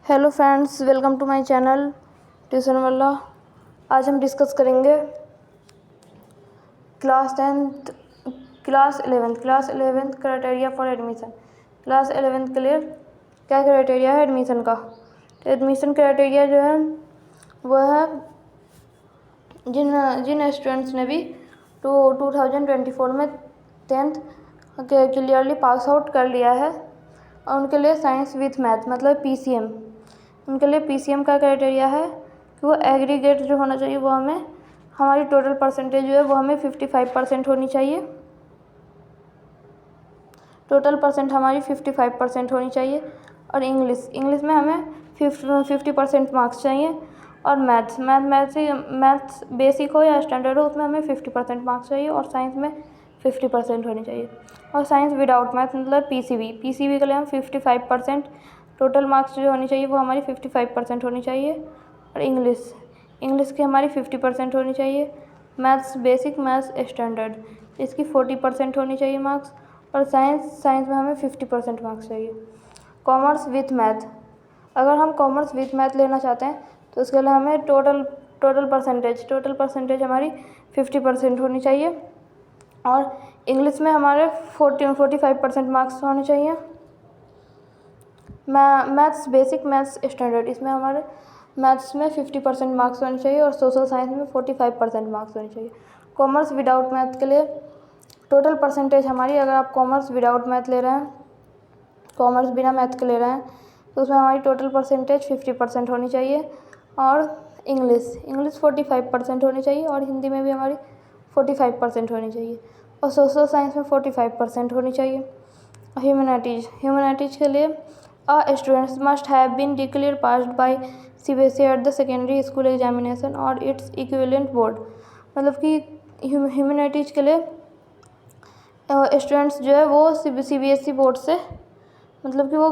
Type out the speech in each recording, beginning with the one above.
Hello friends, welcome to my channel tuition वाला। आज हम डिस्कस करेंगे class 11th criteria for admission. Class 11th के लिए क्या क्राइटेरिया है एडमिशन का। तो एडमिशन क्राइटेरिया जो है वह है जिन स्टूडेंट्स ने भी 2024 में 10th क्लियरली पास आउट कर लिया है और उनके लिए साइंस विथ मैथ मतलब PCM, उनके लिए PCM का क्राइटेरिया है कि वो एग्रीगेट जो होना चाहिए वो हमारी टोटल परसेंटेज जो है वो हमें 55% होनी चाहिए। टोटल परसेंट हमारी 55% होनी चाहिए। और इंग्लिश में हमें 50% मार्क्स चाहिए। और मैथ्स बेसिक हो या स्टैंडर्ड हो उसमें हमें 50% मार्क्स चाहिए। और साइंस में 50% होनी चाहिए। और साइंस विदाउट मैथ मतलब PCB के लिए हम 55% टोटल मार्क्स जो होनी चाहिए वो हमारी 55% होनी चाहिए। और इंग्लिश की हमारी 50% होनी चाहिए। मैथ्स बेसिक, मैथ्स स्टैंडर्ड, इसकी 40% होनी चाहिए मार्क्स। और साइंस में हमें 50% मार्क्स चाहिए। कॉमर्स विथ मैथ, अगर हम कॉमर्स विथ मैथ लेना चाहते हैं तो उसके लिए हमें टोटल परसेंटेज हमारी 50% होनी चाहिए। और इंग्लिश में हमारे 45% मार्क्स होने चाहिए। मैथ्स बेसिक, मैथ्स स्टैंडर्ड, इसमें हमारे मैथ्स में 50% मार्क्स होने चाहिए। और सोशल साइंस में 45% मार्क्स होने चाहिए। कॉमर्स विदाउट मैथ के लिए टोटल परसेंटेज हमारी, अगर आप कॉमर्स विदाउट मैथ ले रहे हैं, कॉमर्स बिना मैथ के ले रहे हैं, तो उसमें हमारी टोटल परसेंटेज 50% होनी चाहिए। और इंग्लिश 45% होनी चाहिए। और हिंदी में भी हमारी 45% होनी चाहिए। और सोशल साइंस में 45% होनी चाहिए। ह्यूमैनिटीज़ के लिए students must have been declare passed by CBSE at the secondary school examination और इट्स इक्विवेलेंट बोर्ड, मतलब कि ह्यूमैनिटीज़ के लिए स्टूडेंट्स जो है वो CBSE बोर्ड से मतलब कि वो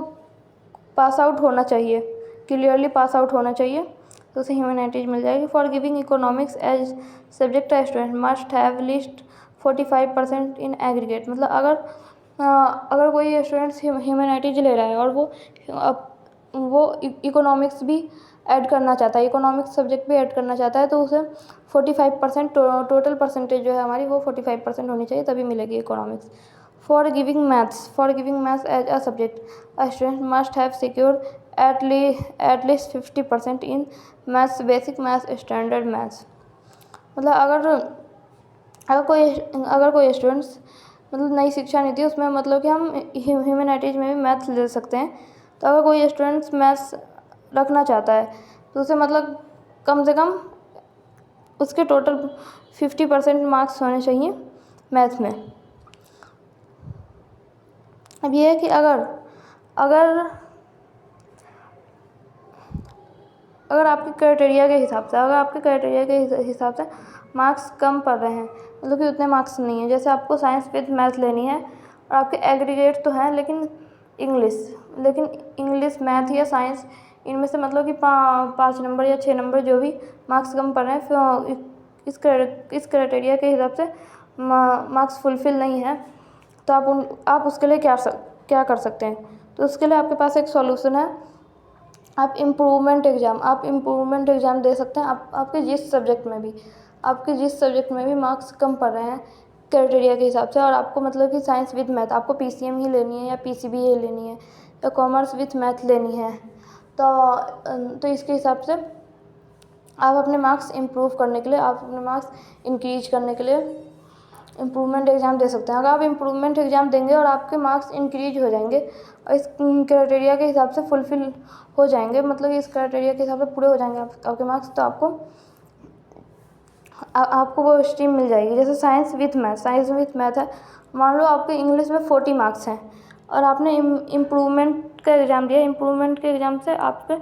पास आउट होना चाहिए, क्लियरली पास आउट होना चाहिए, तो उसे ह्यूमैनिटीज़ मिल जाएगी। For giving economics as subject student must have least 45% in aggregate, मतलब अगर कोई स्टूडेंट्स ह्यूमैनिटीज ले रहा है और वो इकोनॉमिक्स भी ऐड करना चाहता है, इकोनॉमिक्स सब्जेक्ट भी ऐड करना चाहता है, तो उसे 45% टोटल परसेंटेज जो है हमारी वो 45% होनी चाहिए, तभी मिलेगी economics. For giving maths as a subject a student must have secure at least 50% in maths basic, maths standard, maths, मतलब अगर कोई स्टूडेंट्स मतलब नई शिक्षा नीति उसमें मतलब कि हम ह्यूमैनिटीज़ में भी मैथ्स ले सकते हैं। तो अगर कोई स्टूडेंट्स मैथ्स रखना चाहता है तो उसे मतलब कम से कम उसके टोटल 50% मार्क्स होने चाहिए मैथ्स में। अब ये है कि अगर आपके क्राइटेरिया के हिसाब से मार्क्स कम पड़ रहे हैं, मतलब कि उतने मार्क्स नहीं है, जैसे आपको साइंस विद मैथ लेनी है और आपके एग्रीगेट तो हैं लेकिन इंग्लिश मैथ या साइंस इनमें से मतलब कि 5 नंबर या 6 नंबर जो भी मार्क्स कम पड़ रहे हैं, फिर इस क्राइटेरिया के हिसाब से मार्क्स फुलफिल नहीं है, तो आप उसके लिए क्या कर सकते हैं। तो उसके लिए आपके पास एक सॉल्यूशन है, आप इम्प्रूवमेंट एग्ज़ाम दे सकते हैं। आपके जिस सब्जेक्ट में भी मार्क्स कम पड़ रहे हैं क्राइटेरिया के हिसाब से, और आपको मतलब कि साइंस विद मैथ आपको PCM ही लेनी है या PCB ही लेनी है या कॉमर्स विथ मैथ लेनी है, तो इसके हिसाब से आप अपने मार्क्स इम्प्रूव करने के लिए, आप अपने मार्क्स इंक्रीज करने के लिए इम्प्रूवमेंट एग्ज़ाम दे सकते हैं। अगर आप इम्प्रूवमेंट एग्ज़ाम देंगे और आपके मार्क्स इंक्रीज हो जाएंगे और इस क्राइटेरिया के हिसाब से फुलफिल हो जाएंगे, मतलब इस क्राइटेरिया के हिसाब से पूरे हो जाएंगे आपके मार्क्स, तो आपको वो स्ट्रीम मिल जाएगी। जैसे साइंस विथ मैथ है, मान लो आपके इंग्लिश में 40 मार्क्स हैं और आपने इम्प्रूवमेंट का एग्ज़ाम दिया, इम्प्रूवमेंट के एग्ज़ाम से आपके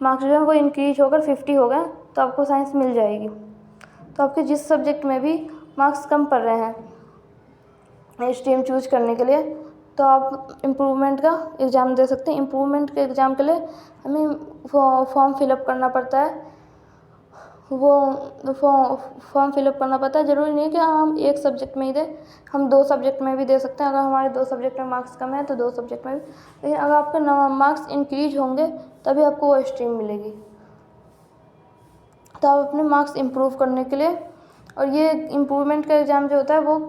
मार्क्स जो है वो इंक्रीज होकर 50 हो गए, तो आपको साइंस मिल जाएगी। तो आपके जिस सब्जेक्ट में भी मार्क्स कम पड़ रहे हैं स्ट्रीम चूज करने के लिए, तो आप इम्प्रूवमेंट का एग्ज़ाम दे सकते हैं। इम्प्रूवमेंट के एग्ज़ाम के लिए हमें फॉर्म फिलअप करना पड़ता है वो फॉर्म फिलअप करना पड़ता है। ज़रूरी नहीं है कि हम एक सब्जेक्ट में ही दें, हम 2 सब्जेक्ट में भी दे सकते हैं। अगर हमारे 2 सब्जेक्ट में मार्क्स कम है तो 2 सब्जेक्ट में भी। लेकिन अगर आपके मार्क्स इंक्रीज होंगे तभी आपको वो स्ट्रीम मिलेगी। तो आप अपने मार्क्स इम्प्रूव करने के लिए, और ये इम्प्रूवमेंट का एग्ज़ाम जो होता है वो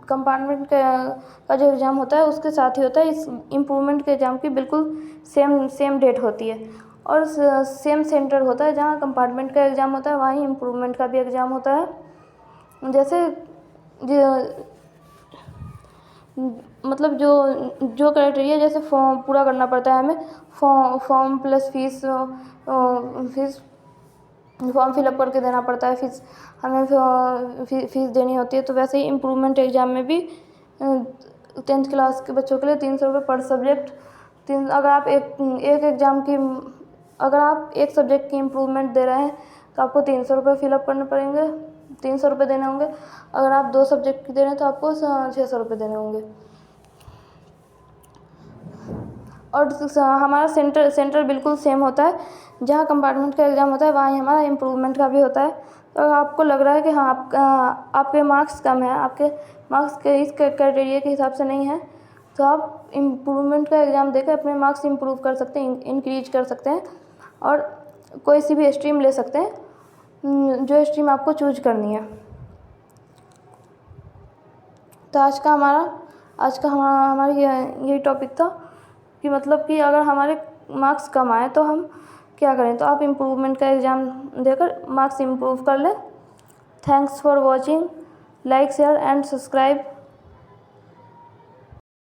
कंपार्टमेंट का जो एग्ज़ाम होता है उसके साथ ही होता है। इस इम्प्रूवमेंट के एग्ज़ाम की बिल्कुल सेम डेट होती है और सेम सेंटर होता है। जहाँ कंपार्टमेंट का एग्ज़ाम होता है वहीं इम्प्रूवमेंट का भी एग्ज़ाम होता है। जैसे मतलब जो क्राइटेरिया जैसे फॉर्म पूरा करना पड़ता है हमें, form plus fees form fill up करके देना पड़ता है, फीस हमें फीस देनी होती है। तो वैसे ही इम्प्रूवमेंट एग्ज़ाम में भी 10th क्लास के बच्चों के लिए 300 रुपये पर सब्जेक्ट। अगर आप एक सब्जेक्ट की इम्प्रूवमेंट दे रहे हैं तो आपको 300 रुपये फिलअप करने पड़ेंगे, 300 रुपये देने होंगे। अगर आप 2 सब्जेक्ट की दे रहे हैं तो आपको 600 रुपये देने होंगे। और हमारा सेंटर बिल्कुल सेम होता है। जहाँ कंपार्टमेंट का एग्ज़ाम होता है वहीं हमारा इम्प्रूवमेंट का भी होता है। तो अगर आपको लग रहा है कि हाँ आपके मार्क्स कम हैं, आपके मार्क्स के इस क्राइटेरिया के हिसाब से नहीं है, तो आप इम्प्रूवमेंट का एग्ज़ाम देकर अपने मार्क्स इम्प्रूव कर सकते हैं, इंक्रीज कर सकते हैं और कोई सी भी स्ट्रीम ले सकते हैं जो स्ट्रीम आपको चूज करनी है। तो हमारी यही टॉपिक था कि मतलब कि अगर हमारे मार्क्स कम आए तो हम क्या करें। तो आप इम्प्रूवमेंट का एग्ज़ाम देकर मार्क्स इम्प्रूव कर लें। Thanks for watching, like share and subscribe.